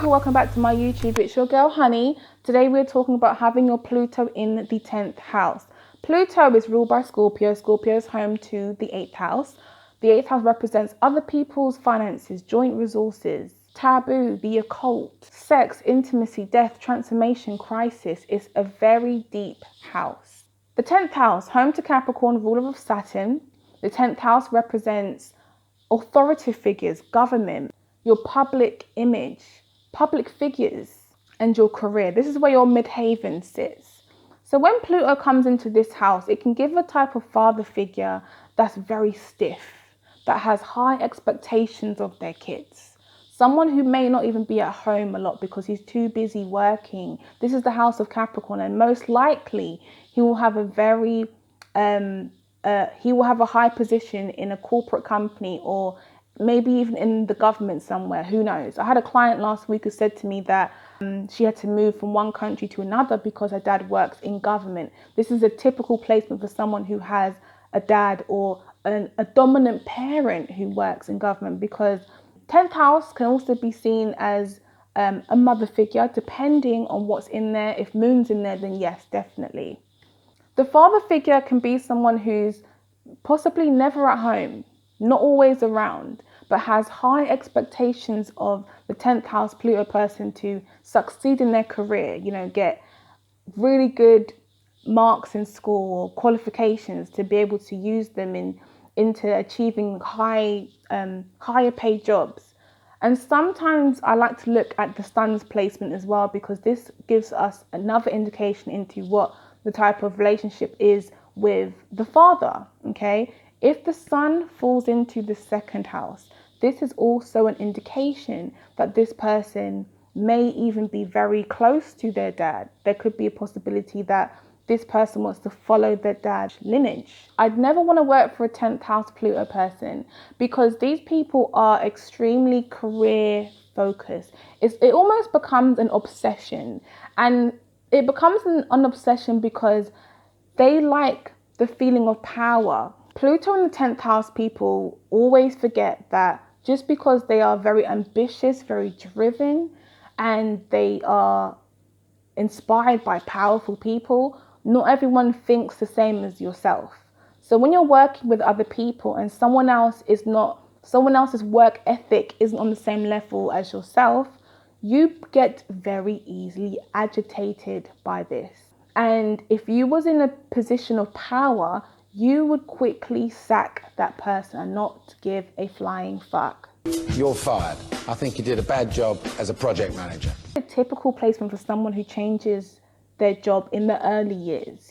and welcome back to my YouTube. It's your girl Honey. Today we're talking about having your Pluto in the 10th house. Pluto is ruled by Scorpio. Scorpio is home to the 8th house. The 8th house represents other people's finances, joint resources, taboo, the occult, sex, intimacy, death, transformation, crisis. It's a very deep house. The 10th house, home to Capricorn, ruler of Saturn. The 10th house represents authoritative figures, government, your public image, public figures, and your career. This is where your midheaven sits. So when Pluto comes into this house, it can give a type of father figure that's very stiff, that has high expectations of their kids. Someone who may not even be at home a lot because he's too busy working. This is the house of Capricorn, and most likely he will have a very he will have a high position in a corporate company or maybe even in the government somewhere, who knows. I had a client last week who said to me that she had to move from one country to another because her dad works in government. This is a typical placement for someone who has a dad or a dominant parent who works in government, because 10th house can also be seen as a mother figure, depending on what's in there. If moon's in there, then yes, definitely. The father figure can be someone who's possibly never at home, not always around, but has high expectations of the 10th house Pluto person to succeed in their career, get really good marks in school or qualifications to be able to use them into achieving higher paid jobs. And sometimes I like to look at the sun's placement as well, because this gives us another indication into what the type of relationship is with the father, okay? If the sun falls into the 2nd house, this is also an indication that this person may even be very close to their dad. There could be a possibility that this person wants to follow their dad's lineage. I'd never want to work for a 10th house Pluto person, because these people are extremely career focused. It almost becomes an obsession, and it becomes an obsession because they like the feeling of power. Pluto in the 10th house people always forget that just because they are very ambitious, very driven, and they are inspired by powerful people, not everyone thinks the same as yourself. So when you're working with other people and someone else's work ethic isn't on the same level as yourself, you get very easily agitated by this. And if you was in a position of power, you would quickly sack that person and not give a flying fuck. You're fired. I think you did a bad job as a project manager. A typical placement for someone who changes their job in the early years.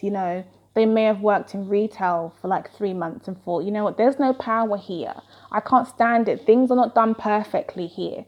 They may have worked in retail for like 3 months and thought, you know what, there's no power here. I can't stand it. Things are not done perfectly here.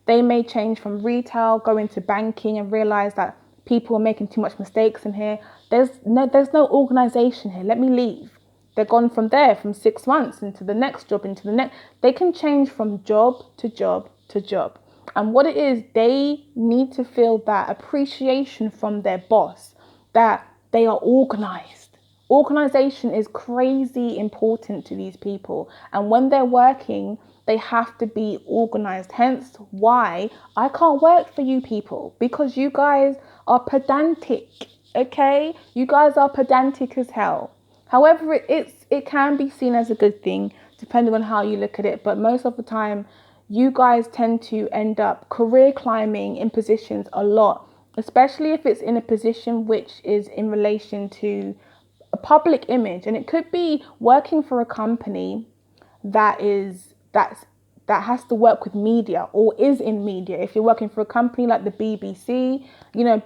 They may change from retail, go into banking, and realize that people are making too much mistakes in here. There's no organization here. Let me leave. They're gone from there, from 6 months into the next job, into the next. They can change from job to job to job. And what it is, they need to feel that appreciation from their boss, that they are organized. Organization is crazy important to these people. And when they're working, they have to be organized. Hence why I can't work for you people, because you guys are pedantic, okay? You guys are pedantic as hell. However, it can be seen as a good thing, depending on how you look at it. But most of the time, you guys tend to end up career climbing in positions a lot, especially if it's in a position which is in relation to a public image. And it could be working for a company that has to work with media or is in media. If you're working for a company like the BBC,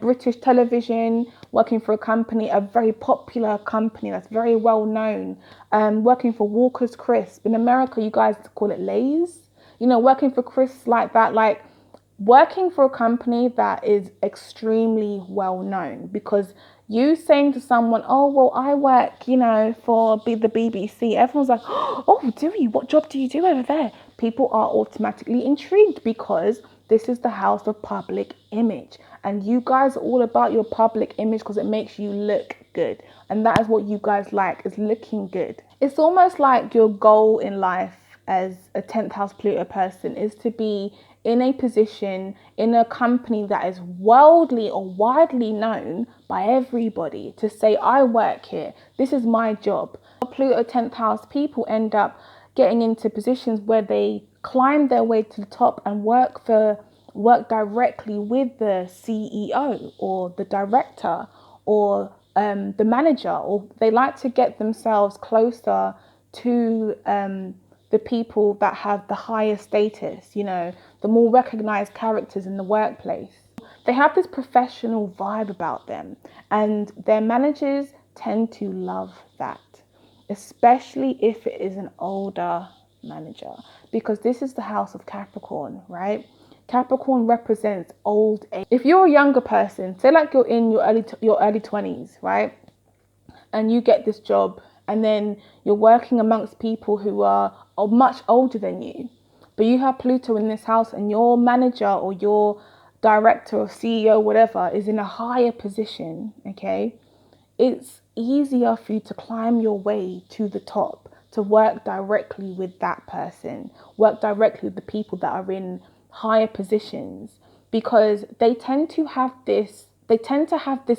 British television, working for a company, a very popular company that's very well known, working for Walker's Crisp. In America, you guys call it Lay's. Working for crisps like that, like working for a company that is extremely well known. Because you saying to someone, oh, well, I work, for the BBC, everyone's like, oh, do you? What job do you do over there? People are automatically intrigued because this is the house of public image. And you guys are all about your public image because it makes you look good. And that is what you guys like, is looking good. It's almost like your goal in life as a 10th house Pluto person is to be in a position in a company that is worldly or widely known by everybody, to say, I work here, this is my job. Pluto 10th house people end up getting into positions where they climb their way to the top and work directly with the CEO or the director or the manager, or they like to get themselves closer to the people that have the higher status, the more recognized characters in the workplace. They have this professional vibe about them, and their managers tend to love that, especially if it is an older manager, because this is the house of Capricorn, right? Capricorn represents old age. If you're a younger person, say like you're in your early 20s, right? And you get this job, and then you're working amongst people who are much older than you, but you have Pluto in this house, and your manager or your director or CEO, whatever, is in a higher position, okay? It's easier for you to climb your way to the top, to work directly with that person, work directly with the people that are in higher positions, because they tend to have this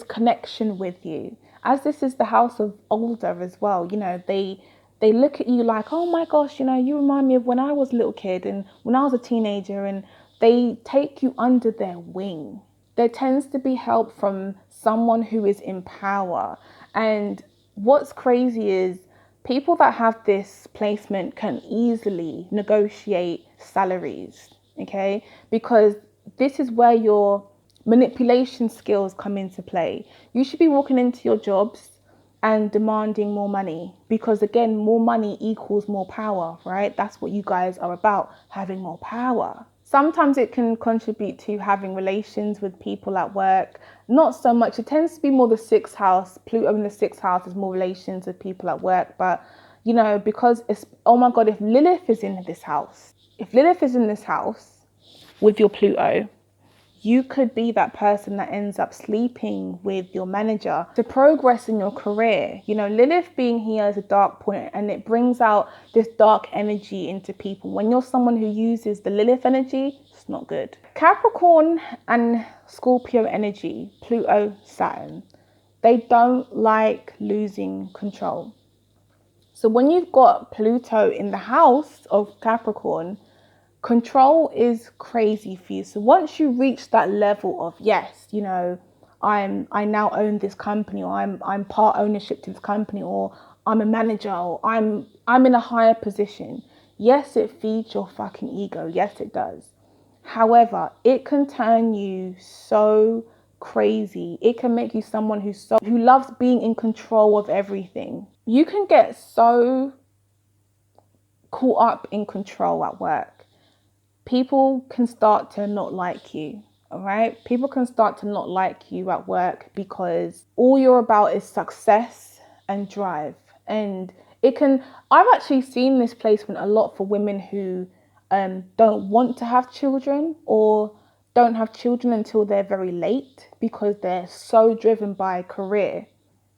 connection with you. As this is the house of older as well, they look at you like, oh my gosh, you remind me of when I was a little kid and when I was a teenager, and they take you under their wing. There tends to be help from someone who is in power. And what's crazy is people that have this placement can easily negotiate salaries, okay? Because this is where your manipulation skills come into play. You should be walking into your jobs and demanding more money, because again, more money equals more power, right? That's what you guys are about, having more power. Sometimes it can contribute to having relations with people at work. Not so much. It tends to be more the 6th house. Pluto in the 6th house is more relations with people at work. But, because it's, oh my God, if Lilith is in this house with your Pluto, you could be that person that ends up sleeping with your manager to progress in your career. Lilith being here is a dark point, and it brings out this dark energy into people. When you're someone who uses the Lilith energy, it's not good. Capricorn and Scorpio energy, Pluto, Saturn, they don't like losing control. So when you've got Pluto in the house of Capricorn, control is crazy for you. So once you reach that level of, yes, I now own this company, or I'm part ownership to this company, or I'm a manager, or I'm in a higher position. Yes, it feeds your fucking ego. Yes, it does. However, it can turn you so crazy. It can make you someone who loves being in control of everything. You can get so caught up in control at work. People can start to not like you, all right? People can start to not like you at work because all you're about is success and drive. And I've actually seen this placement a lot for women who don't want to have children, or don't have children until they're very late, because they're so driven by career.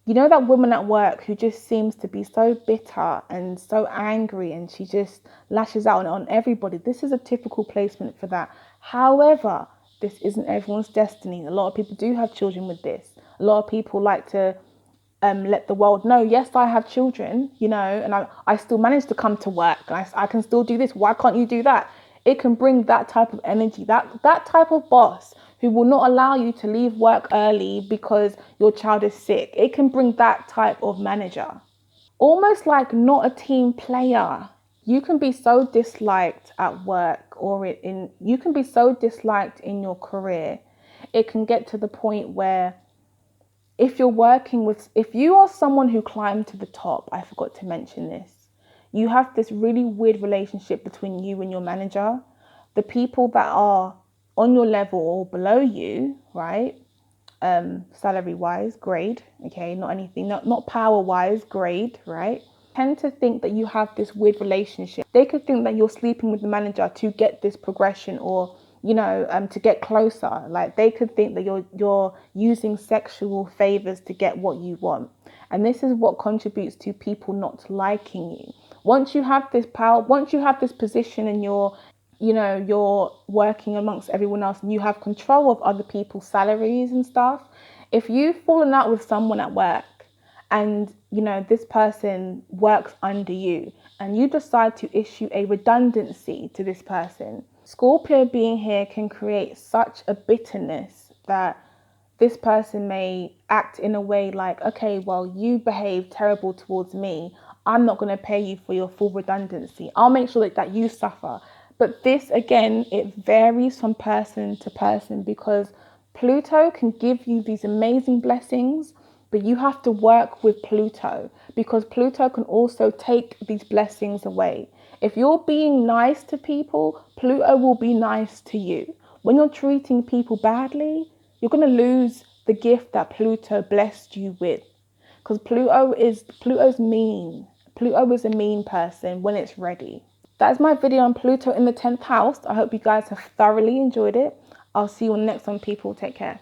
That woman at work who just seems to be so bitter and so angry, and she just lashes out on everybody. This is a typical placement for that. However, this isn't everyone's destiny. A lot of people do have children with this. A lot of people like to let the world know, yes, I have children, and I still manage to come to work, and I can still do this. Why can't you do that? It can bring that type of energy, that type of boss who will not allow you to leave work early because your child is sick. It can bring that type of manager. Almost like not a team player. You can be so disliked at work, or you can be so disliked in your career. It can get to the point where if you are someone who climbed to the top, I forgot to mention this, you have this really weird relationship between you and your manager. The people that are on your level or below you, right? Salary wise, grade, okay, not power wise, grade, right? Tend to think that you have this weird relationship. They could think that you're sleeping with the manager to get this progression, or to get closer. Like, they could think that you're using sexual favors to get what you want. And this is what contributes to people not liking you. Once you have this power, once you have this position and you're working amongst everyone else and you have control of other people's salaries and stuff, if you've fallen out with someone at work and this person works under you and you decide to issue a redundancy to this person, Scorpio being here can create such a bitterness that this person may act in a way like, okay, well, you behave terrible towards me. I'm not going to pay you for your full redundancy. I'll make sure that you suffer. But this, again, it varies from person to person because Pluto can give you these amazing blessings, but you have to work with Pluto because Pluto can also take these blessings away. If you're being nice to people, Pluto will be nice to you. When you're treating people badly, you're going to lose the gift that Pluto blessed you with. Because Pluto's mean. Pluto is a mean person when it's ready. That is my video on Pluto in the 10th house. I hope you guys have thoroughly enjoyed it. I'll see you on the next one, people. Take care.